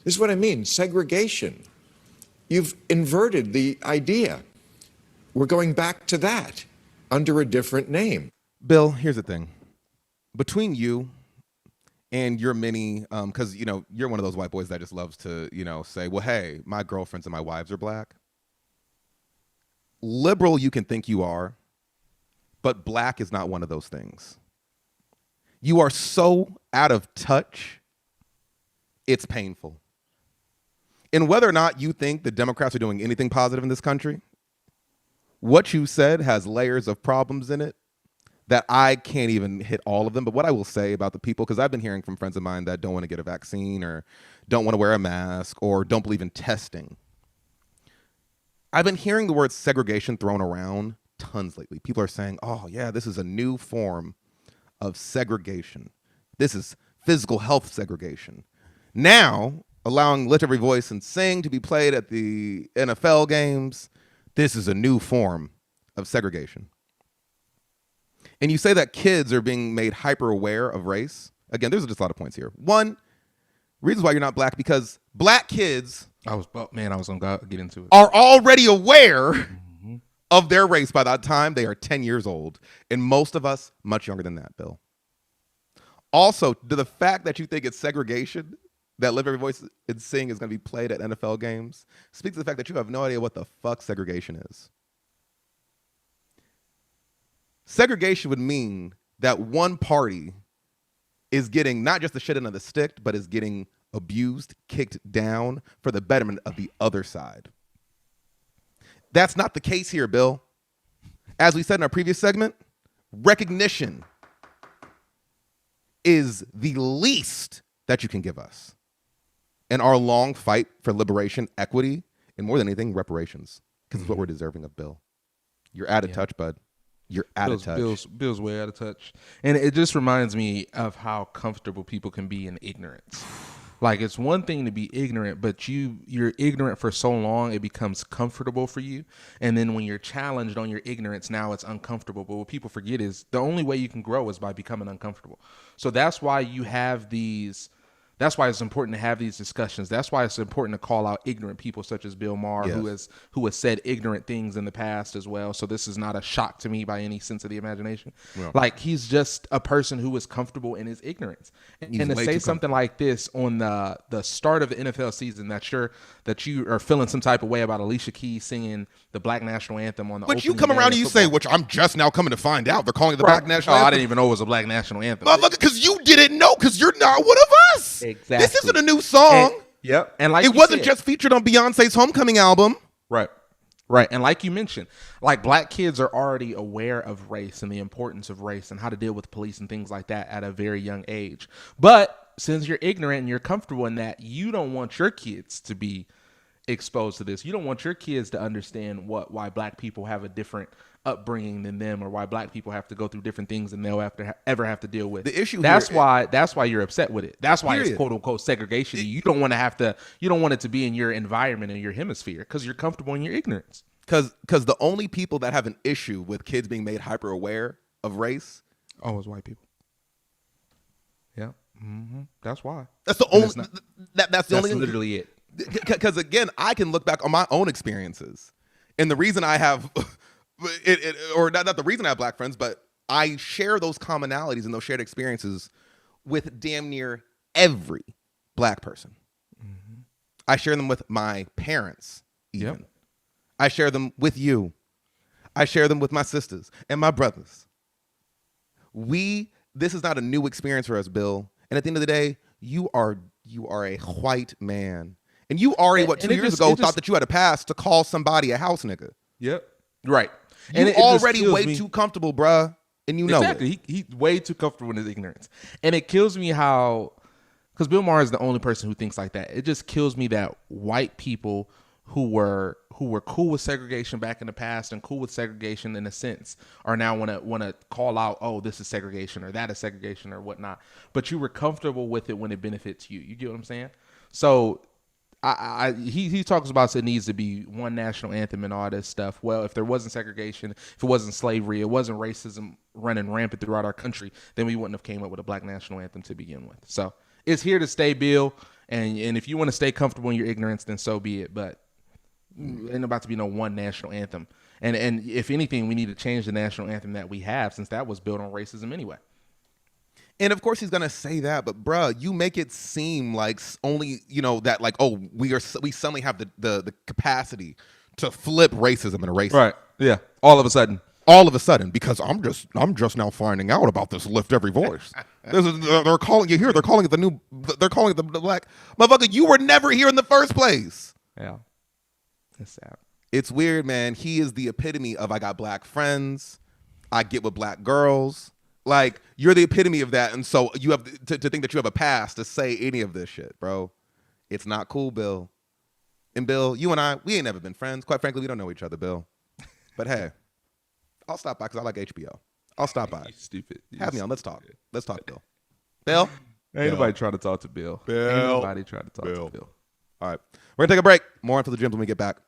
This is what I mean, segregation. You've inverted the idea. We're going back to that under a different name. Bill, here's the thing. Between you and your many, because, you're one of those white boys that just loves to, say, well, hey, my girlfriends and my wives are black. Liberal you can think you are, but black is not one of those things. You are so out of touch, it's painful. And whether or not you think the Democrats are doing anything positive in this country, what you said has layers of problems in it that I can't even hit all of them. But what I will say about the people, because I've been hearing from friends of mine that don't want to get a vaccine or don't want to wear a mask or don't believe in testing. I've been hearing the word segregation thrown around tons lately. People are saying, oh, yeah, this is a new form of segregation. This is physical health segregation. Now, allowing Let Every Voice and Sing to be played at the NFL games, this is a new form of segregation. And you say that kids are being made hyper aware of race. Again, there's just a lot of points here. One, reasons why you're not black, because black kids I was going to get into it. Are already aware of their race by the time they are 10 years old. And most of us much younger than that, Bill. Also, to the fact that you think it's segregation, that Live Every Voice and Sing is going to be played at NFL games, speaks to the fact that you have no idea what the fuck segregation is. Segregation would mean that one party is getting not just the shit end of the stick, but is getting abused, kicked down for the betterment of the other side. That's not the case here, Bill. As we said in our previous segment, recognition is the least that you can give us. And our long fight for liberation, equity, and more than anything, reparations, because it's what we're deserving of, Bill. You're out of touch, bud. You're out of touch. Bill's way out of touch. And it just reminds me of how comfortable people can be in ignorance. Like, it's one thing to be ignorant, but you're ignorant for so long, it becomes comfortable for you. And then when you're challenged on your ignorance, now it's uncomfortable. But what people forget is the only way you can grow is by becoming uncomfortable. So that's why that's why it's important to have these discussions. That's why it's important to call out ignorant people such as Bill Maher, yes, who has said ignorant things in the past as well. So this is not a shock to me by any sense of the imagination. Yeah. Like, he's just a person who is comfortable in his ignorance. And to say something like this on the start of the NFL season, that you are feeling some type of way about Alicia Keys singing the Black National Anthem on the But you come around and you say, which I'm just now coming to find out, they're calling it the Black National Anthem. I didn't even know it was a Black National Anthem. Because you didn't know, because you're not one of us. Exactly. This isn't a new song. And like it wasn't just featured on Beyonce's Homecoming album. Right. And like you mentioned, like, black kids are already aware of race and the importance of race and how to deal with police and things like that at a very young age. But since you're ignorant and you're comfortable in that, you don't want your kids to be exposed to this. You don't want your kids to understand why black people have a different upbringing than them, or why black people have to go through different things than they'll ever have to deal with. The issue that's why you're upset with it. That's why it's quote unquote segregation. You don't want it to be in your environment, in your hemisphere, because you're comfortable in your ignorance. Because the only people that have an issue with kids being made hyper aware of race, it's white people. Yeah, that's why. That's the only. That's only. Literally it. Because again, I can look back on my own experiences, and the reason I have. Or not the reason I have black friends, but I share those commonalities and those shared experiences with damn near every black person. Mm-hmm. I share them with my parents, even. Yep. I share them with you. I share them with my sisters and my brothers. This is not a new experience for us, Bill. And at the end of the day, you are a white man. And you already, 2 years ago, thought that you had a pass to call somebody a house nigga. Yep. Right. You're already way too comfortable, bruh. And you know exactly. it. He's way too comfortable in his ignorance. And it kills me because Bill Maher is the only person who thinks like that. It just kills me that white people who were cool with segregation back in the past and cool with segregation in a sense are now want to call out, oh, this is segregation or that is segregation or whatnot. But you were comfortable with it when it benefits you. You get what I'm saying? So he talks about it needs to be one national anthem and all this stuff. Well, if there wasn't segregation, if it wasn't slavery, it wasn't racism running rampant throughout our country, then we wouldn't have came up with a black national anthem to begin with. So it's here to stay, Bill. And if you want to stay comfortable in your ignorance, then so be it. But ain't about to be no one national anthem. And if anything, we need to change the national anthem that we have, since that was built on racism anyway. And of course he's gonna say that, but bruh, you make it seem like only, you know, that like, oh, we suddenly have the capacity to flip racism into racism. Right. Yeah. All of a sudden, because I'm just now finding out about this lift every voice. They're calling you here. They're calling it the black motherfucker. You were never here in the first place. Yeah. It's sad. It's weird, man. He is the epitome of I got black friends. I get with black girls. Like, you're the epitome of that. And so you have to think that you have a pass to say any of this shit, bro. It's not cool, Bill. And Bill, you and I, we ain't never been friends. Quite frankly, we don't know each other, Bill. But hey, I'll stop by because I like HBO. I'll stop by. You stupid. Have me on. Let's talk. Let's talk, Bill. Bill? Ain't nobody trying to talk to Bill. Bill. Ain't nobody trying to talk to Bill. All right. We're going to take a break. More Into the Gyms when we get back.